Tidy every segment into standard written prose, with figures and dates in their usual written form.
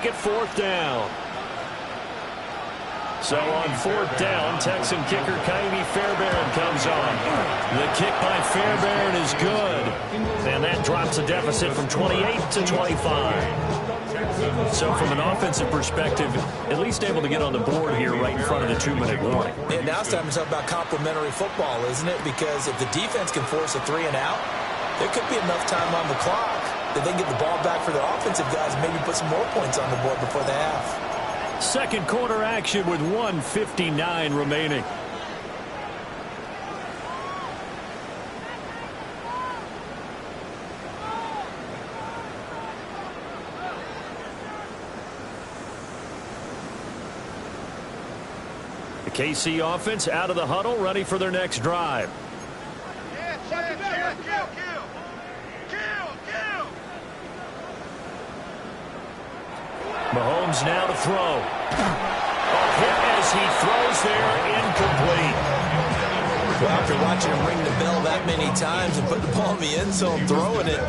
Get fourth down. So on fourth down, Texan kicker Kaimi Fairbairn comes on. The kick by Fairbairn is good. And that drops the deficit from 28 to 25. So from an offensive perspective, at least able to get on the board here right in front of the 2-minute warning. And now it's time to talk about complementary football, isn't it? Because if the defense can force a 3 and out, there could be enough time on the clock that they can get the ball back for their offensive guys and maybe put some more points on the board before the half. Second quarter action with 1:59 remaining. The KC offense out of the huddle, ready for their next drive. Mahomes now to throw. A hit as he throws there, incomplete. Well, after watching him ring the bell that many times and put the ball in the end zone, throwing it,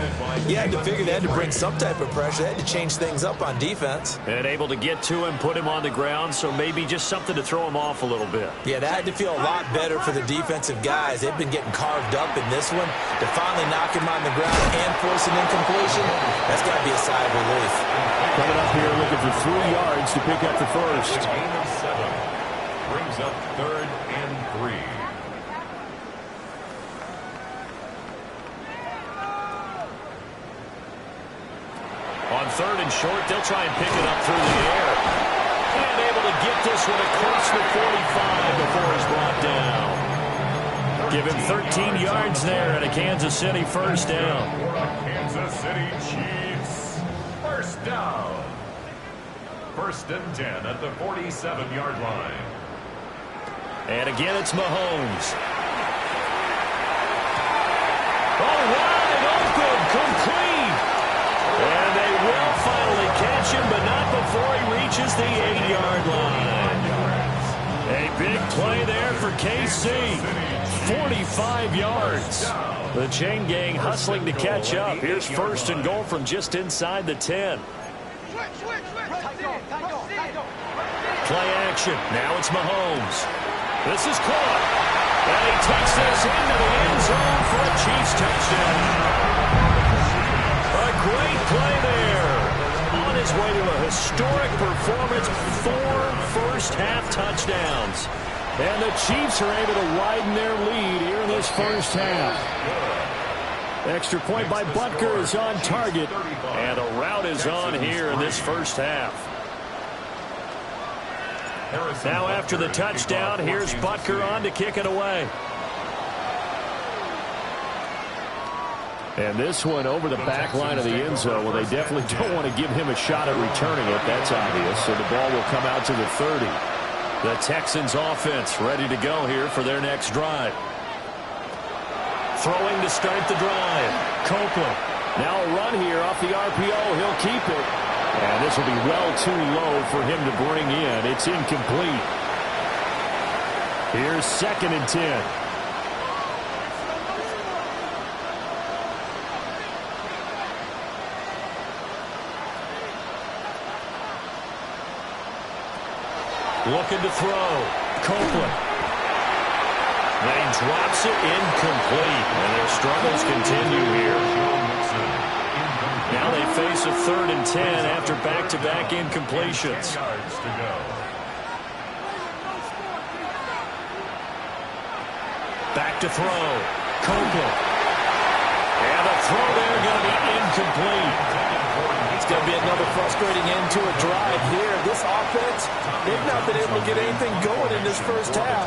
you had to figure they had to bring some type of pressure. They had to change things up on defense. And able to get to him, put him on the ground, so maybe just something to throw him off a little bit. Yeah, that had to feel a lot better for the defensive guys. They've been getting carved up in this one. To finally knock him on the ground and force an incompletion, that's got to be a sigh of relief. Coming up here looking for 3 yards to pick up the first. Gain of 7 brings up 3rd and 3. On 3rd and short, they'll try and pick it up through the air. And able to get this one across the 45 before he's brought down. Give him 13 yards there and a Kansas City first down. Kansas City Chiefs. First down. 1st and 10 at the 47-yard line. And again, it's Mahomes. Oh, wide open, complete. And they will finally catch him, but not before he reaches the 8-yard line. A big play there for KC. 45 yards. The chain gang hustling to catch up. Here's 1st and goal from just inside the 10. Play action. Now it's Mahomes. This is caught. And he takes this into the end zone for a Chiefs touchdown. A great play there. On his way to a historic performance, 4 first-half touchdowns. And the Chiefs are able to widen their lead here in this first half. Extra point by Butker is on target. And a route is on here in this first half. Now after the touchdown, here's Butker on to kick it away. And this one over the back line of the end zone. Well, they definitely don't want to give him a shot at returning it. That's obvious. So the ball will come out to the 30. The Texans offense ready to go here for their next drive. Throwing to start the drive. Copeland. Now a run here off the RPO. He'll keep it. And this will be well too low for him to bring in. It's incomplete. Here's 2nd and 10. Looking to throw. Copeland. And he drops it incomplete. And their struggles continue here. Now they face a 3rd and 10 after back-to-back incompletions. Back to throw. Copeland. And the throw there going to be incomplete. It's going to be another frustrating end to a drive here. This offense, they've not been able to get anything going in this first half.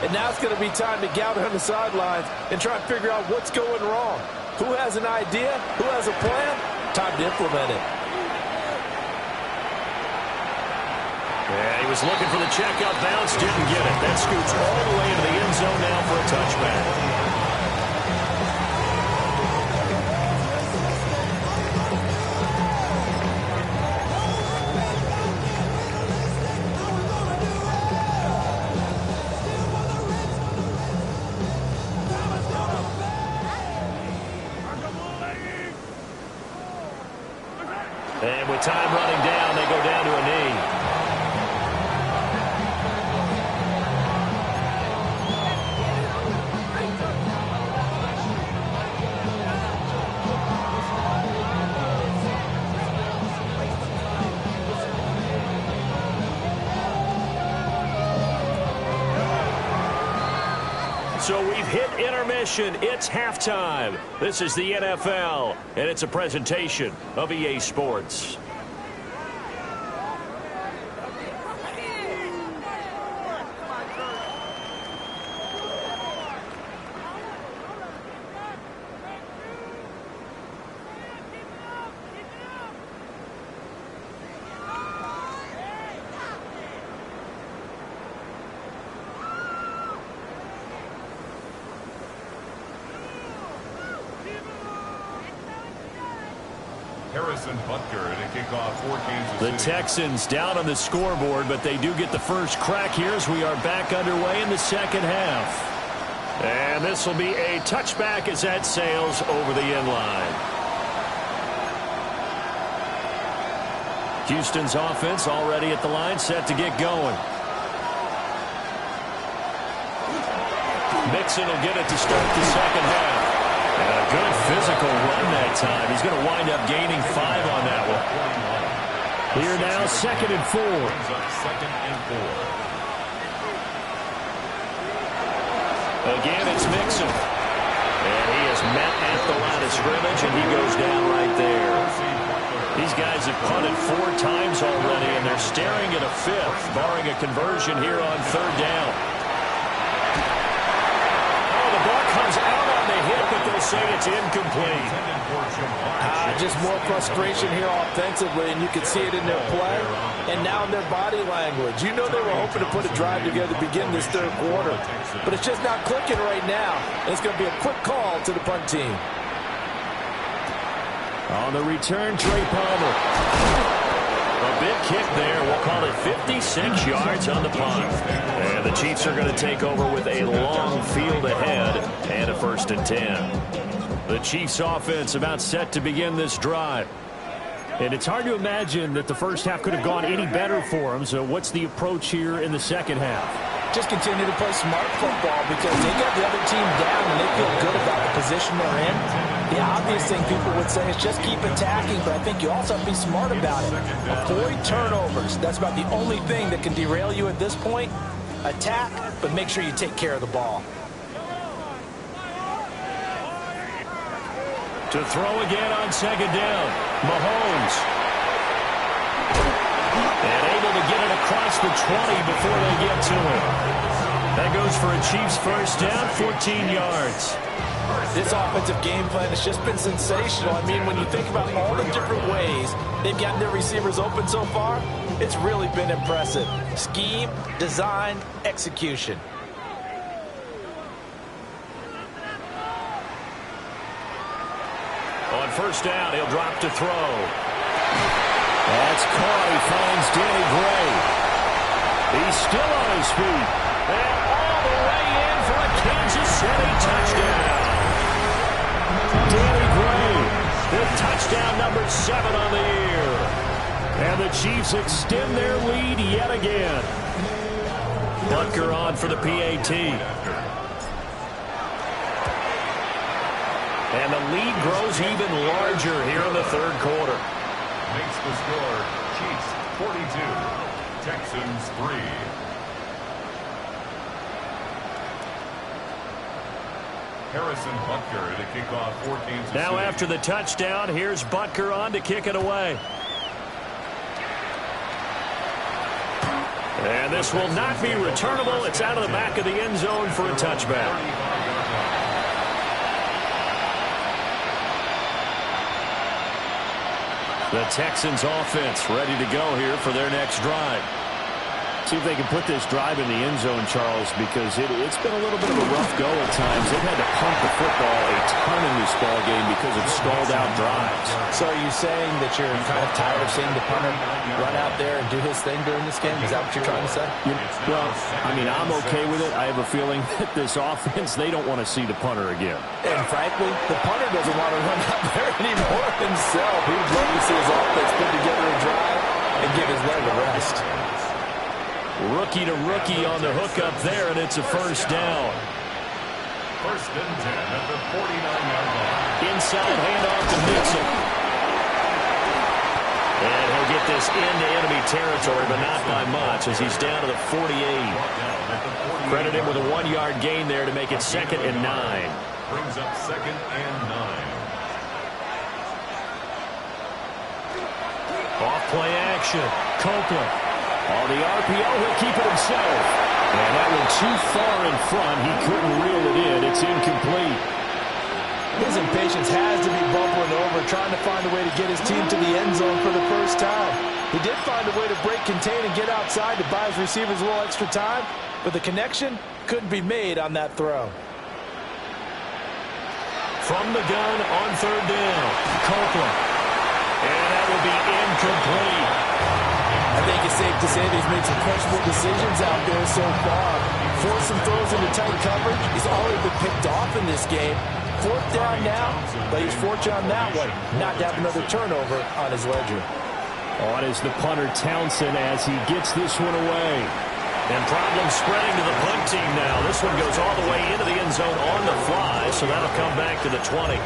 And now it's going to be time to gather on the sidelines and try and figure out what's going wrong. Who has an idea? Who has a plan? Time to implement it. Yeah, he was looking for the checkout bounce, didn't get it. That scoots all the way into the end zone now for a touchback. time running down. They go down to a knee. So we've hit intermission. It's halftime. This is the NFL, and it's a presentation of EA Sports. The Texans down on the scoreboard, but they do get the first crack here as we are back underway in the second half. And this will be a touchback as that sails over the end line. Houston's offense already at the line, set to get going. Mixon will get it to start the second half. And a good physical run that time. He's going to wind up gaining 5 on that one. Here now, 2nd and 4. Again, it's Mixon. And he is met at the line of scrimmage, and he goes down right there. These guys have punted 4 times already, and they're staring at a 5th, barring a conversion here on 3rd down. Oh, the ball comes out on the hit, but they'll say it's incomplete. Just more frustration here offensively, and you can see it in their play and now in their body language. You know they were hoping to put a drive together to begin this 3rd quarter, but it's just not clicking right now. And it's going to be a quick call to the punt team. On the return, Trey Palmer. A big kick there. We'll call it 56 yards on the punt. And the Chiefs are going to take over with a long field ahead and a 1st and 10. The Chiefs offense about set to begin this drive. And it's hard to imagine that the first half could have gone any better for them. So what's the approach here in the second half? Just continue to play smart football because they got the other team down and they feel good about the position they're in. The obvious thing people would say is just keep attacking, but I think you also have to be smart about it. Avoid turnovers. That's about the only thing that can derail you at this point. Attack, but make sure you take care of the ball. To throw again on 2nd down, Mahomes. And able to get it across the 20 before they get to him. That goes for a Chiefs 1st down, 14 yards. This offensive game plan has just been sensational. I mean, when you think about all the different ways they've gotten their receivers open so far, it's really been impressive. Scheme, design, execution. On 1st down, he'll drop to throw. That's caught. He finds Danny Gray. He's still on his feet. And all the way in for a Kansas City touchdown. Danny Gray with touchdown number 7 on the year. And the Chiefs extend their lead yet again. Butker on for the PAT. And the lead grows even larger here in the 3rd quarter. Makes the score Chiefs 42, Texans 3. Harrison Butker to kick off for Kansas City. Now after the touchdown, here's Butker on to kick it away. And this will not be returnable. It's out of the back of the end zone for a touchback. The Texans offense ready to go here for their next drive. See if they can put this drive in the end zone, Charles, because it's been a little bit of a rough go at times. They've had to punt the football a ton in this ball game because of stalled-out drives. So are you saying that you're kind of tired of seeing the punter run out there and do his thing during this game? Is that what you're trying to say? Well, I mean, I'm okay with it. I have a feeling that this offense, they don't want to see the punter again. And frankly, the punter doesn't want to run out there anymore himself. He would love to see his offense put together a drive and give his leg a rest. Rookie to rookie on the hookup there, and it's a first down. First and 10 at the 49-yard line. Inside handoff to Mixon. And he'll get this into enemy territory, but not by much, as he's down to the 48. Credit him with a 1-yard gain there to make it 2nd and 9. Brings up 2nd and 9. Off play action. Copeland. On the RPO, he'll keep it himself. And that one too far in front. He couldn't reel it in. It's incomplete. His impatience has to be bubbling over, trying to find a way to get his team to the end zone for the first time. He did find a way to break contain and get outside to buy his receivers a little extra time, but the connection couldn't be made on that throw. From the gun on 3rd down. Copeland. And that will be incomplete. I think it's safe to say that he's made some questionable decisions out there so far. Forced some throws into tight coverage. He's already been picked off in this game. 4th down now, but he's fortunate on that one. Not to have another turnover on his ledger. On is the punter Townsend as he gets this one away. And problems spreading to the punt team now. This one goes all the way into the end zone on the fly, so that'll come back to the 20.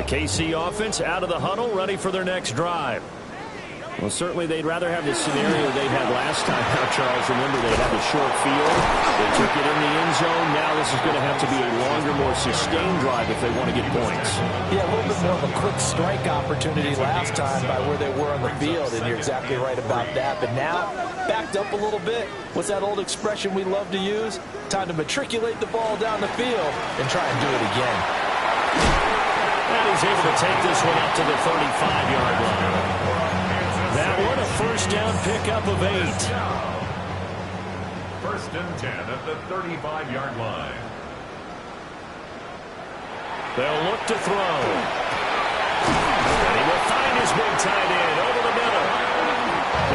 KC offense out of the huddle, ready for their next drive. Well, certainly they'd rather have the scenario they had last time out, Charles. Remember, they had a short field. They took it in the end zone. Now this is going to have to be a longer, more sustained drive if they want to get points. Yeah, a little bit more of a quick strike opportunity last time by where they were on the field, and you're exactly right about that. But now, backed up a little bit. What's that old expression we love to use? Time to matriculate the ball down the field and try and do it again. And he's able to take this one up to the 35-yard line. That one, a first down pickup of 8. First and 10 at the 35-yard line. They'll look to throw. And he will find his big tight end over the middle.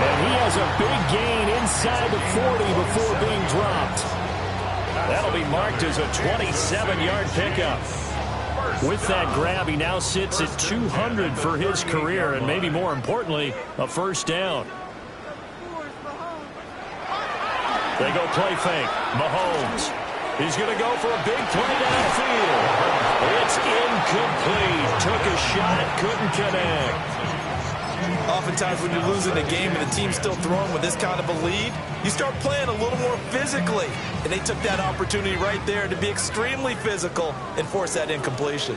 And he has a big gain inside the 40 before being dropped. That'll be marked as a 27-yard pickup. With that grab, he now sits at 200 for his career, and maybe more importantly, a first down. They go play fake. Mahomes. He's going to go for a big play downfield. It's incomplete. Took a shot, couldn't connect. Oftentimes when you're losing a game and the team's still throwing with this kind of a lead, you start playing a little more physically. And they took that opportunity right there to be extremely physical and force that incompletion.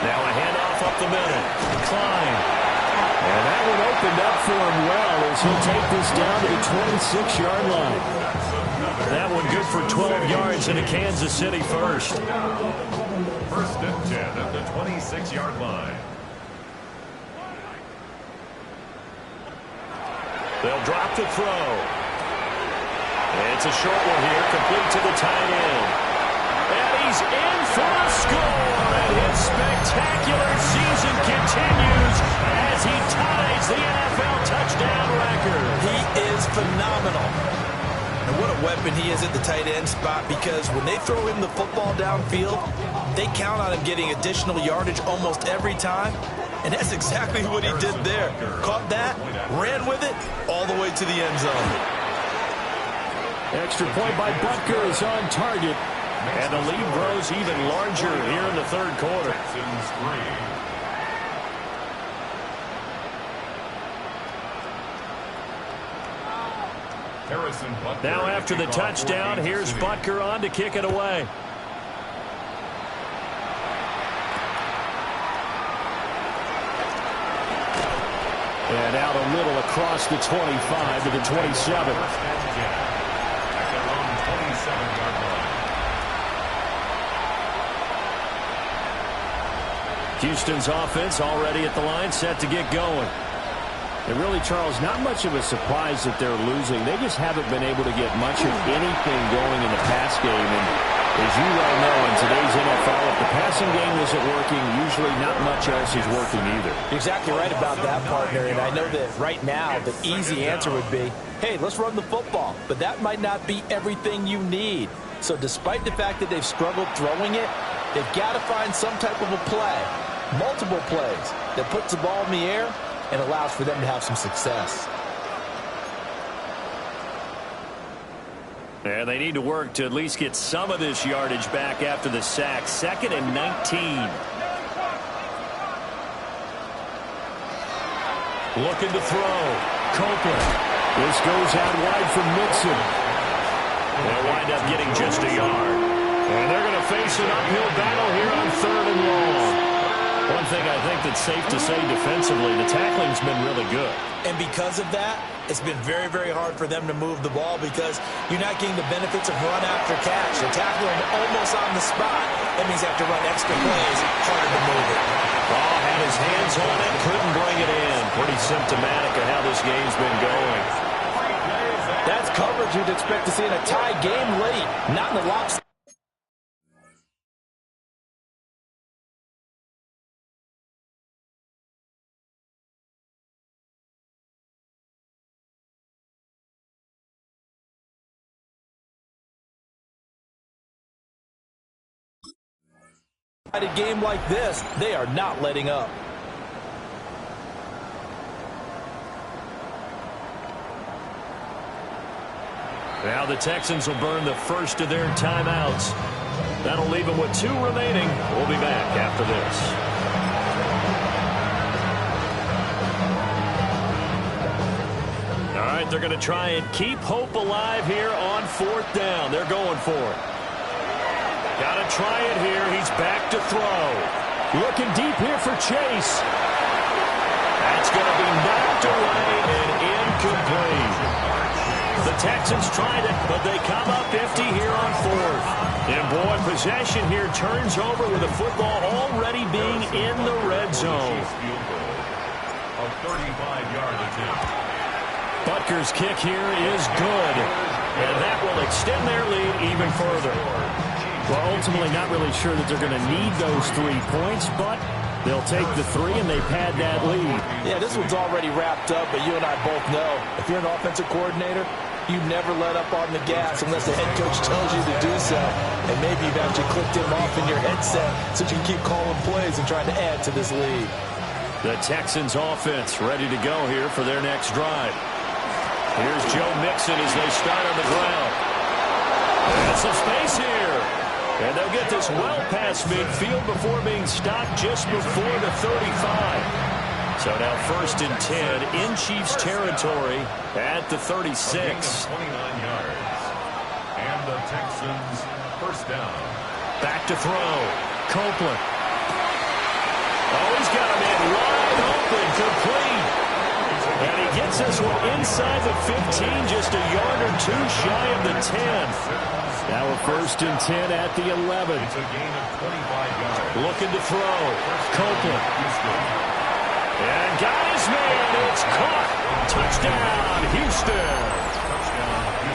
Now a handoff up the middle. Klein. And that one opened up for him well as he'll take this down to the 26-yard line. That one good for 12 yards into Kansas City first. First and 10 at the 26-yard line. They'll drop the throw. It's a short one here, complete to the tight end. And he's in for a score. And his spectacular season continues as he ties the NFL touchdown record. He is phenomenal. And what a weapon he is at the tight end spot, because when they throw him the football downfield, they count on him getting additional yardage almost every time. And that's exactly what he did there. Caught that, ran with it, all the way to the end zone. Extra point by Butker is on target. And the lead grows even larger here in the third quarter. Now after the touchdown, here's Butker on to kick it away. And out a little across the 25 to the 27. Houston's offense already at the line, set to get going. And really, Charles, not much of a surprise that they're losing. They just haven't been able to get much of anything going in the pass game. And as you well know, in today's NFL, if the passing game isn't working, usually not much else is working either. You're exactly right about that, partner. And I know that right now the easy answer would be, hey, let's run the football. But that might not be everything you need. So despite the fact that they've struggled throwing it, they've got to find some type of a play, multiple plays, that puts the ball in the air and allows for them to have some success. And they need to work to at least get some of this yardage back after the sack. 2nd and 19. Looking to throw. Copeland. This goes out wide from Mixon. They'll wind up getting just a yard. And they're going to face an uphill battle here on 3rd and long. One thing I think that's safe to say defensively, the tackling's been really good. And because of that, it's been very, very hard for them to move the ball because you're not getting the benefits of run after catch. You're tackling almost on the spot. That means you have to run extra plays, harder to move it. Ball had his hands on it, couldn't bring it in. Pretty symptomatic of how this game's been going. That's coverage you'd expect to see in a tie game late, not in the lopsided. A game like this, they are not letting up. Now the Texans will burn the first of their timeouts. That'll leave them with 2 remaining. We'll be back after this. All right, they're going to try and keep hope alive here on 4th down. They're going for it. Got to try it here. He's back to throw. Looking deep here for Chase. That's going to be knocked away and incomplete. The Texans tried it, but they come up empty here on 4th. And boy, possession here turns over with the football already being in the red zone. A 35-yard attempt. Butker's kick here is good. And that will extend their lead even further. Well, ultimately not really sure that they're going to need those 3 points, but they'll take the 3 and they pad that lead. Yeah, this one's already wrapped up, but you and I both know if you're an offensive coordinator, you never let up on the gas unless the head coach tells you to do so. And maybe you've actually clicked him off in your headset so you can keep calling plays and trying to add to this lead. The Texans offense ready to go here for their next drive. Here's Joe Mixon as they start on the ground. And some space here. And they'll get this well past midfield before being stopped just before the 35. So now 1st and 10 in Chiefs territory at the 36. 29 yards. And the Texans 1st down. Back to throw. Copeland. Oh, he's got him in wide open, complete. And he gets this one inside the 15, just a yard or 2 shy of the 10. Now a 1st and 10 at the 11. It's a gain of 25 yards. Looking to throw. Copeland. And got his man. It's caught. Touchdown, Houston.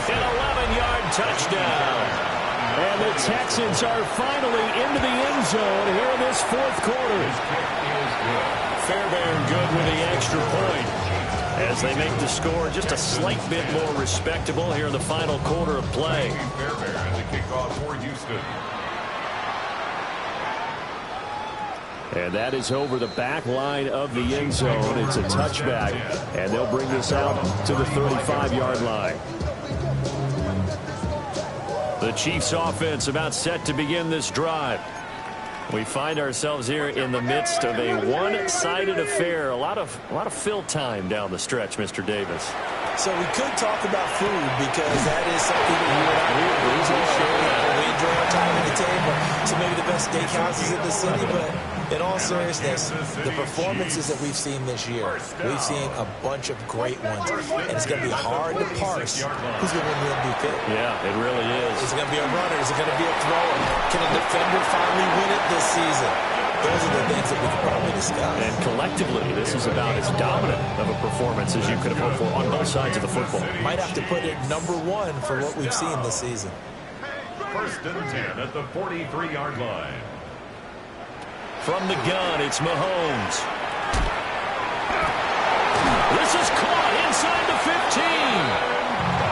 An 11-yard touchdown. And the Texans are finally into the end zone here in this 4th quarter. Fairbairn good with the extra point as they make the score just a slight bit more respectable here in the final quarter of play. Fairbairn to kick off for Houston. And that is over the back line of the end zone. It's a touchback, and they'll bring this out to the 35-yard line. The Chiefs offense about set to begin this drive. We find ourselves here in the midst of a one-sided affair. A lot of fill time down the stretch, Mr. Davis. So we could talk about food because that is something that you and I we enjoy our time at the table. So maybe the best steakhouses in the city, but in all seriousness, the performances that we've seen this year, we've seen a bunch of great ones, and it's going to be hard to parse who's going to win the MVP. Yeah, it really is. Is it going to be a runner? Is it going to be a thrower? Can a defender finally win it this season? those are the things that we could probably discuss. And collectively, this is about as dominant of a performance as you could have hoped for on both sides of the football. Might have to put it #1 for what we've seen this season. 1st and 10 at the 43-yard line. From the gun, it's Mahomes. This is caught inside the 15.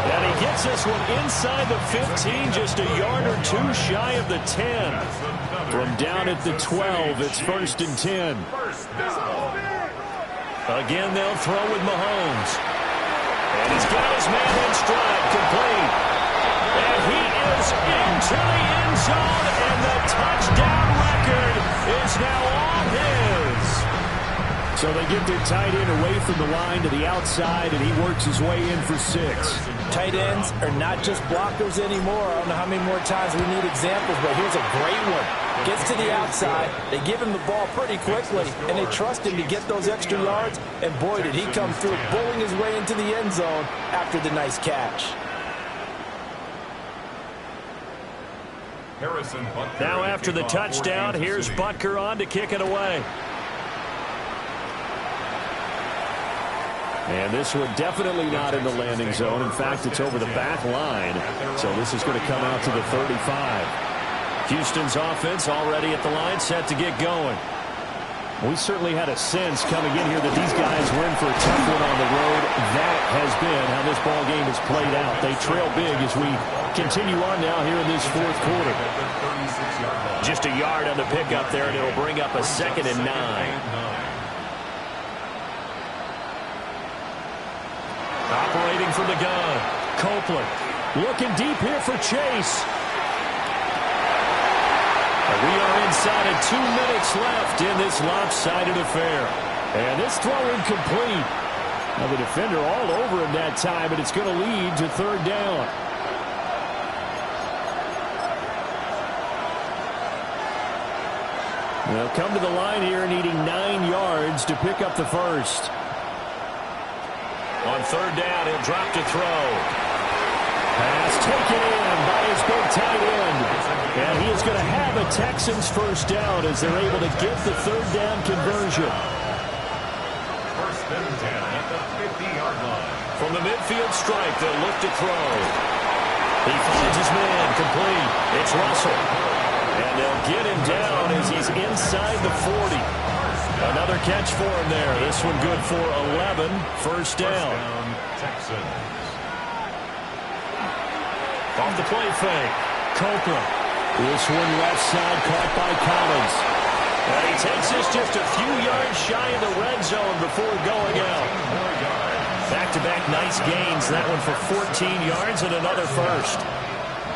And he gets this one inside the 15, just a yard or two shy of the 10. From down at the 12, it's 1st and 10. Again, they'll throw with Mahomes. And he's got his man in stride, complete. And he is into the end zone, and the touchdown record is now all his. So they get their tight end away from the line to the outside, and he works his way in for 6. Tight ends are not just blockers anymore. I don't know how many more times we need examples, but here's a great one. Gets to the outside, they give him the ball pretty quickly, and they trust him to get those extra yards, and boy, did he come through, bowling his way into the end zone after the nice catch. Now after the touchdown, here's Butker on to kick it away. And this one definitely not in the landing zone. In fact, it's over the back line. So this is going to come out to the 35. Houston's offense already at the line, set to get going. We certainly had a sense coming in here that these guys were in for a tough one on the road. That has been how this ball game has played out. They trail big as we continue on now here in this 4th quarter. Just a yard on the pickup there, and it'll bring up a 2nd and 9. Operating from the gun, Copeland looking deep here for Chase. We are inside of 2 minutes left in this lopsided affair. And this throw incomplete. Now the defender all over him that time, and it's going to lead to 3rd down. They'll come to the line here needing 9 yards to pick up the 1st. On 3rd down, he'll drop to throw. Pass taken in by his big tight end. And he is going to have a Texans 1st down as they're able to get the 3rd down conversion. 1st and 10 at the 50-yard line. From the midfield stripe, they'll look to throw. He finds his man, complete. It's Russell. And they'll get him down as he's inside the 40. Another catch for him there. This one good for 11. 1st down. Texans. Off the play fake. Copeland. This one left side caught by Collins. And he takes this just a few yards shy of the red zone before going out. Back-to-back nice gains. That one for 14 yards and another 1st.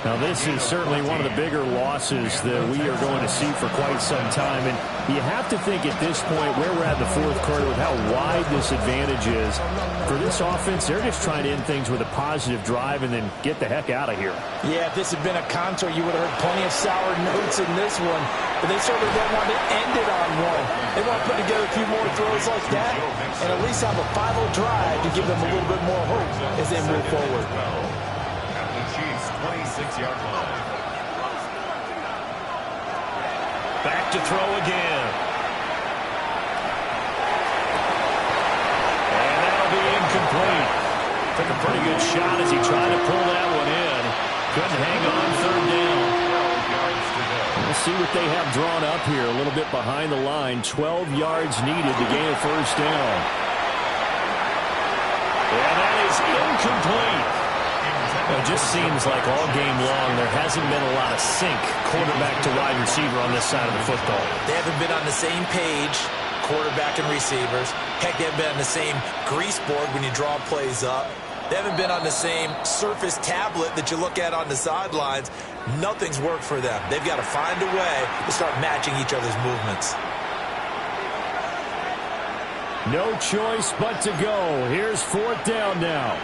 Now, this is certainly one of the bigger losses that we are going to see for quite some time. And you have to think at this point where we're at in the 4th quarter with how wide this advantage is. For this offense, they're just trying to end things with a positive drive and then get the heck out of here. Yeah, if this had been a contour, you would have heard plenty of sour notes in this one. But they certainly don't want to end it on one. They want to put together a few more throws like that and at least have a final drive to give them a little bit more hope as they move forward. 26-yard line. Back to throw again. And that'll be incomplete. Took a pretty good shot as he tried to pull that one in. Couldn't hang on 3rd down. We'll see what they have drawn up here. A little bit behind the line. 12 yards needed to gain a 1st down. And that is incomplete. It just seems like all game long there hasn't been a lot of sync quarterback to wide receiver on this side of the football. They haven't been on the same page, quarterback and receivers. Heck, they haven't been on the same grease board when you draw plays up. They haven't been on the same surface tablet that you look at on the sidelines. Nothing's worked for them. They've got to find a way to start matching each other's movements. No choice but to go. Here's 4th down now.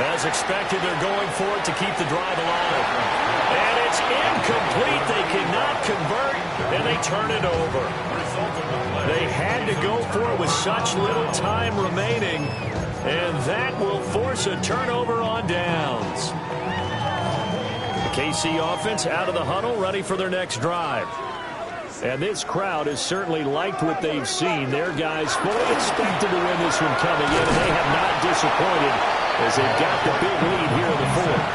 As expected, they're going for it to keep the drive alive. And it's incomplete. They cannot convert, and they turn it over. They had to go for it with such little time remaining, and that will force a turnover on downs. KC offense out of the huddle, ready for their next drive. And this crowd has certainly liked what they've seen. Their guys fully expected to win this one coming in, and they have not disappointed as they've got the big lead here in the fourth.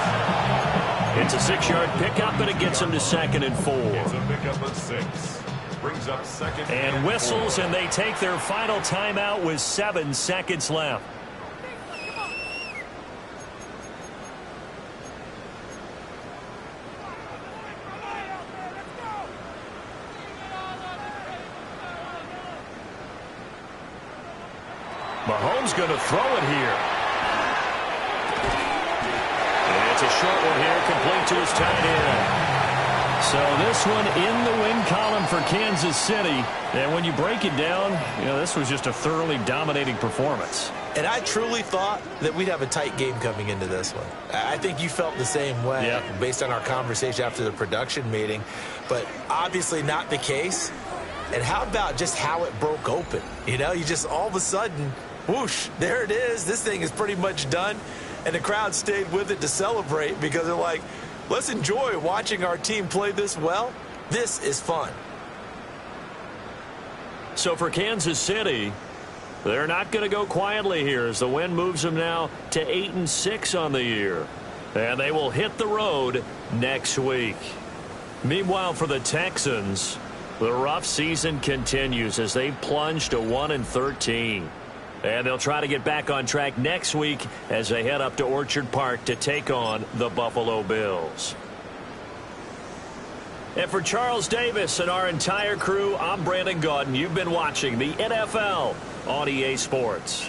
It's a 6-yard pickup, and it gets them to 2nd and 4. It's a pickup of 6. Brings up 2nd and whistles, 4. and they take their final timeout with 7 seconds left. Mahomes going to throw it here. And it's a short one here, complete to his tight end. So this one in the win column for Kansas City. And when you break it down, this was just a thoroughly dominating performance. And I truly thought that we'd have a tight game coming into this one. I think you felt the same way based on our conversation after the production meeting. But obviously not the case. And how about just how it broke open? You just all of a sudden, whoosh, there it is. This thing is pretty much done. And the crowd stayed with it to celebrate because they're like, let's enjoy watching our team play this well. This is fun. So for Kansas City, they're not going to go quietly here as the win moves them now to 8-6 on the year. And they will hit the road next week. Meanwhile, for the Texans, the rough season continues as they plunge to 1-13. And they'll try to get back on track next week as they head up to Orchard Park to take on the Buffalo Bills. And for Charles Davis and our entire crew, I'm Brandon Gaudin. You've been watching the NFL on EA Sports.